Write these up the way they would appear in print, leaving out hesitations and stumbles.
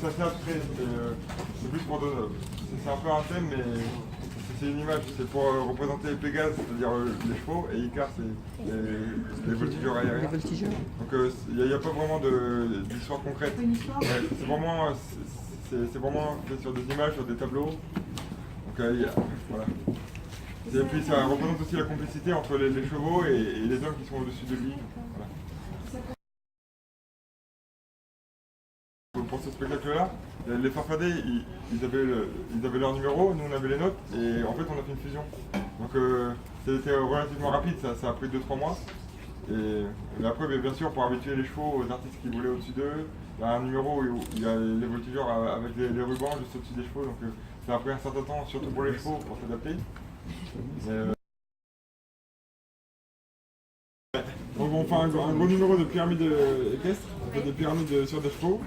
Fafnir, c'est plus pour donner. C'est un peu un thème, mais c'est une image. C'est pour représenter Pégase, c'est-à-dire les chevaux, et Icare, c'est les voltigeurs aériens. Les voltigeurs. Donc il n'y a pas vraiment d'histoire concrète. C'est vraiment fait sur des images, sur des tableaux. Donc voilà. Et puis ça représente aussi la complicité entre les chevaux et les hommes qui sont au-dessus de lui. Voilà. Pour ce spectacle-là, les Farfadets, ils avaient leur numéro, nous on avait les nôtres, et en fait on a fait une fusion. Donc c'était relativement rapide, ça a pris 2-3 mois. Et après, bien sûr, pour habituer les chevaux aux artistes qui voulaient au-dessus d'eux, il y a un numéro où il y a les voltigeurs avec les rubans juste au-dessus des chevaux, donc ça a pris un certain temps, surtout pour les chevaux, pour s'adapter. Donc on fait un gros numéro de pyramide équestre, on fait des pyramides sur des chevaux.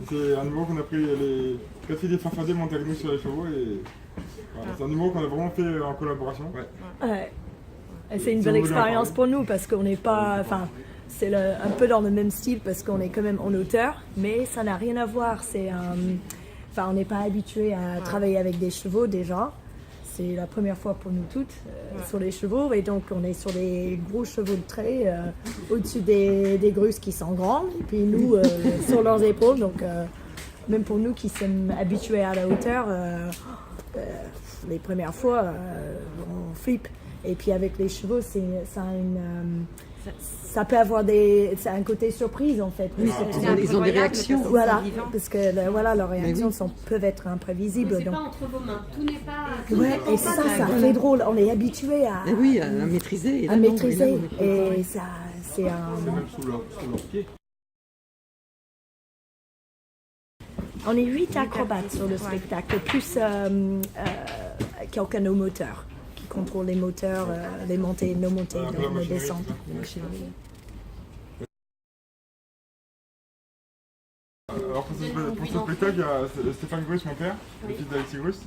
C'est un numéro qu'on a pris les 4 filles des Farfadets montent avec nous sur les chevaux et voilà, c'est un numéro qu'on a vraiment fait en collaboration. Ouais. Et c'est une belle expérience pour nous parce qu'on n'est pas, enfin, c'est un peu dans le même style parce qu'on est quand même en hauteur, mais ça n'a rien à voir. Enfin, on n'est pas habitué à travailler avec des chevaux déjà. C'est la première fois pour nous toutes sur les chevaux et donc on est sur des gros chevaux de trait au-dessus des grusses qui sont grandes et puis nous sur leurs épaules. Donc même pour nous qui sommes habitués à la hauteur, les premières fois on flippe. Et puis avec les chevaux, ça peut avoir un côté surprise en fait. Oui, ils ont des réactions. Voilà, parce que leurs réactions peuvent être imprévisibles. C'est pas entre vos mains, tout n'est pas. Ouais, et ça fait drôle. On est habitué à maîtriser. À maîtriser. Et ça, c'est un. C'est même sous leur pied. On est 8 acrobates sur le spectacle, plus quelques nos moteurs. Contrôle les moteurs, les montées, nos montées, nos descentes. Alors pour ce spectacle, il y a Stéphane Gruss, mon père, le fils d'Alexis Gruss,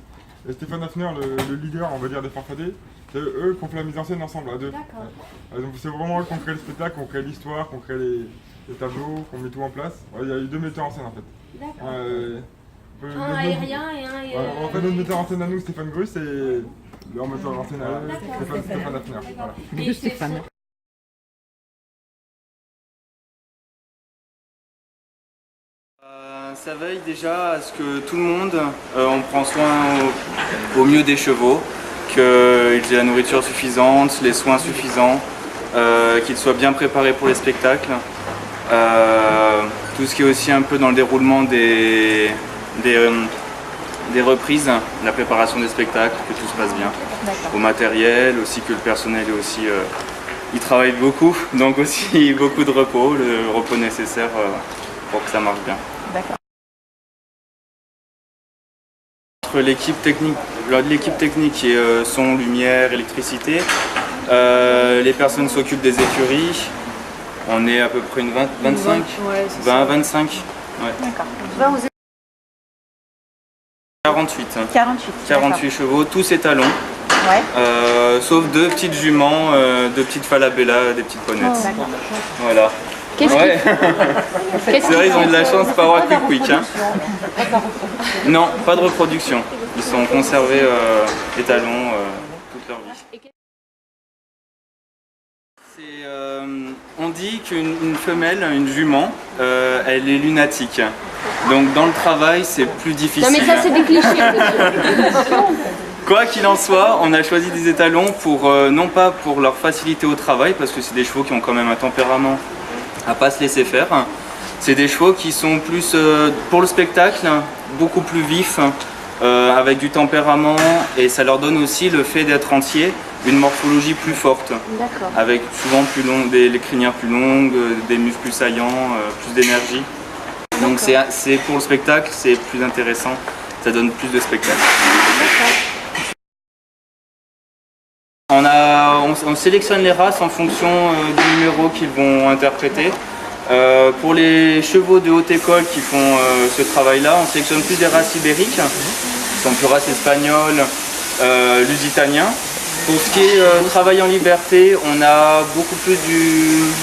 et Stéphane Hafner, le leader, on va dire, des Farfadets. C'est eux qui ont fait la mise en scène ensemble, à deux. Donc c'est vraiment eux qui ont créé le spectacle, qu'on crée l'histoire, qu'on crée les tableaux, qu'on met tout en place. Il y a eu 2 metteurs en scène en fait. D'accord. Un aérien et un aérien. En fait, notre metteur en scène à nous, Stéphane Gruss, et leur metteur en scène à eux, Stéphane Hafner. Voilà. Stéphane. Ça veille déjà à ce que tout le monde, on prend soin au mieux des chevaux, qu'ils aient la nourriture suffisante, les soins suffisants, qu'ils soient bien préparés pour les spectacles. Tout ce qui est aussi un peu dans le déroulement des reprises, la préparation des spectacles, que tout se passe bien. Au matériel, aussi que le personnel est aussi, il travaille beaucoup, donc aussi beaucoup de repos, le repos nécessaire pour que ça marche bien. D'accord. Entre l'équipe technique qui est son, lumière, électricité, les personnes s'occupent des écuries, on est à peu près une 25, 20-25. Ouais. D'accord. 20 aux 48 chevaux, tous étalons, sauf 2 petites juments, 2 petites falabella, des petites ponettes. Voilà. C'est vrai, ils ont eu de la chance, pas avoir quick. Hein. Non, pas de reproduction. Ils sont conservés étalons toute leur vie. On dit qu'une femelle, une jument, elle est lunatique. Donc dans le travail, c'est plus difficile. Non mais ça c'est des clichés. Quoi qu'il en soit, on a choisi des étalons pour non pas pour leur faciliter au travail, parce que c'est des chevaux qui ont quand même un tempérament à pas se laisser faire. C'est des chevaux qui sont plus pour le spectacle, beaucoup plus vifs, avec du tempérament, et ça leur donne aussi le fait d'être entier, une morphologie plus forte, avec souvent plus long, les crinières plus longues, des muscles plus saillants, plus d'énergie. Donc c'est pour le spectacle, c'est plus intéressant, ça donne plus de spectacle. On sélectionne les races en fonction du numéro qu'ils vont interpréter. Pour les chevaux de haute école qui font ce travail-là, on sélectionne plus des races ibériques, qui sont plus races espagnoles, lusitaniens. Pour ce qui est travail en liberté, on a beaucoup plus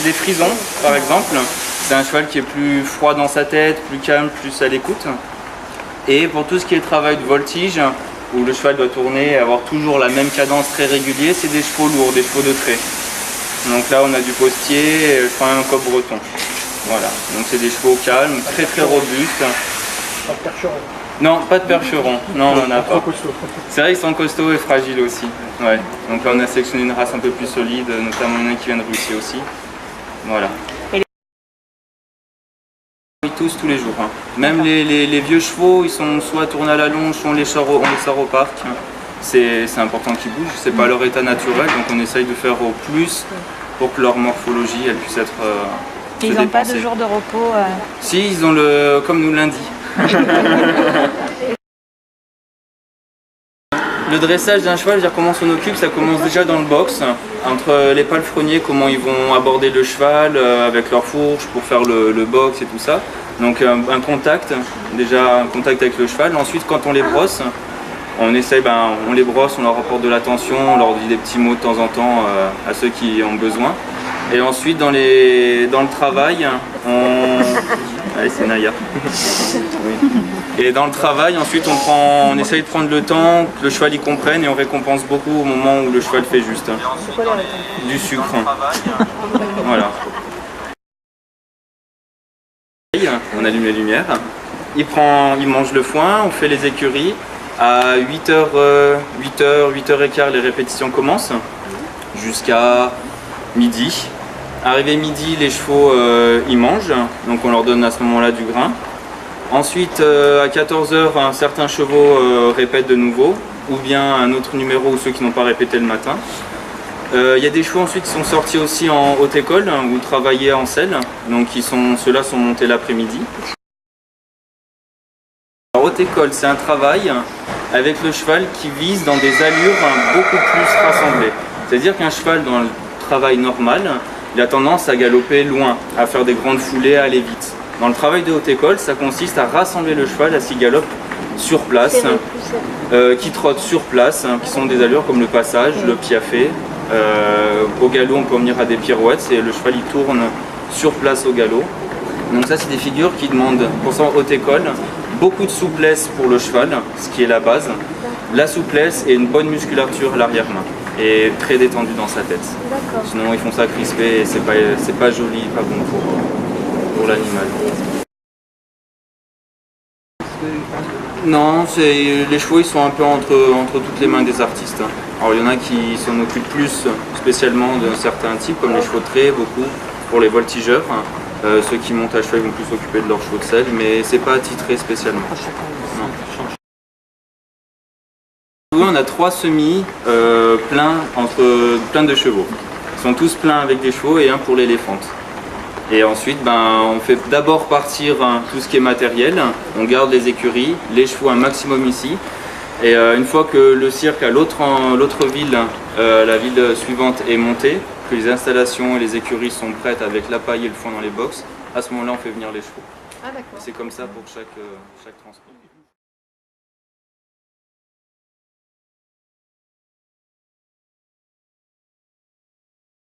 des frisons, par exemple. C'est un cheval qui est plus froid dans sa tête, plus calme, plus à l'écoute. Et pour tout ce qui est travail de voltige, où le cheval doit tourner et avoir toujours la même cadence très régulière, c'est des chevaux lourds, des chevaux de trait. Donc là on a du postier, je prends un coq breton. Voilà, donc c'est des chevaux calmes, très très robustes. Pas de percheron. Non, pas de percheron, non on n'en a pas. C'est vrai qu'ils sont costauds et fragiles aussi. Ouais. Donc là on a sélectionné une race un peu plus solide, notamment un qui vient de Russie aussi. Voilà. Ils toussent tous les jours. Hein. Même les vieux chevaux, ils sont soit tournés à la longe, soit on les sort au parc. C'est important qu'ils bougent, c'est pas leur état naturel, donc on essaye de faire au plus pour que leur morphologie elle puisse être Ils n'ont pas de jour de repos Si, ils ont le comme nous lundi. Le dressage d'un cheval, je veux dire, comment on s'en occupe, ça commence déjà dans le box, entre les palefreniers, comment ils vont aborder le cheval avec leur fourche pour faire le box et tout ça. Donc un contact, déjà un contact avec le cheval. Ensuite, quand on les brosse, on essaye, on les brosse, on leur apporte de l'attention, on leur dit des petits mots de temps en temps à ceux qui ont besoin. Et ensuite, dans le travail, Allez, c'est Naya. Oui. Et dans le travail, ensuite, on essaye de prendre le temps, que le cheval y comprenne et on récompense beaucoup au moment où le cheval fait juste. Du sucre. Voilà. On allume les lumières. Il mange le foin, on fait les écuries. À 8h15, les répétitions commencent jusqu'à midi. Arrivé midi, les chevaux ils mangent, donc on leur donne à ce moment-là du grain. Ensuite, à 14h, certains chevaux répètent de nouveau, ou bien un autre numéro ou ceux qui n'ont pas répété le matin. Il y a des chevaux ensuite qui sont sortis aussi en haute école ou travaillaient en selle, donc ceux-là sont montés l'après-midi. Haute école, c'est un travail avec le cheval qui vise dans des allures beaucoup plus rassemblées. C'est-à-dire qu'un cheval dans le travail normal, il a tendance à galoper loin, à faire des grandes foulées, à aller vite. Dans le travail de haute école, ça consiste à rassembler le cheval à ce qu'il galope sur place, qui trotte sur place, qui sont des allures comme le passage, le piaffe. Au galop, on peut venir à des pirouettes, et le cheval il tourne sur place au galop. Donc ça, c'est des figures qui demandent, pour ça, haute école, beaucoup de souplesse pour le cheval, ce qui est la base. La souplesse et une bonne musculature à l'arrière-main. Et très détendu dans sa tête. Sinon ils font ça crispé et c'est pas joli, pas bon pour l'animal. Non, les chevaux ils sont un peu entre toutes les mains des artistes. Alors il y en a qui s'en occupent plus spécialement d'un certain type, comme les chevaux de trait, beaucoup pour les voltigeurs. Ceux qui montent à cheval ils vont plus s'occuper de leurs chevaux de selle, mais c'est pas attitré spécialement. Non. Oui, on a 3 semis pleins de chevaux. Ils sont tous pleins avec des chevaux et un pour l'éléphante. Et ensuite, on fait d'abord partir tout ce qui est matériel. On garde les écuries, les chevaux un maximum ici. Et une fois que le cirque à l'autre ville, la ville suivante est monté, que les installations et les écuries sont prêtes avec la paille et le foin dans les box, à ce moment-là, on fait venir les chevaux. Ah d'accord. C'est comme ça pour chaque transport.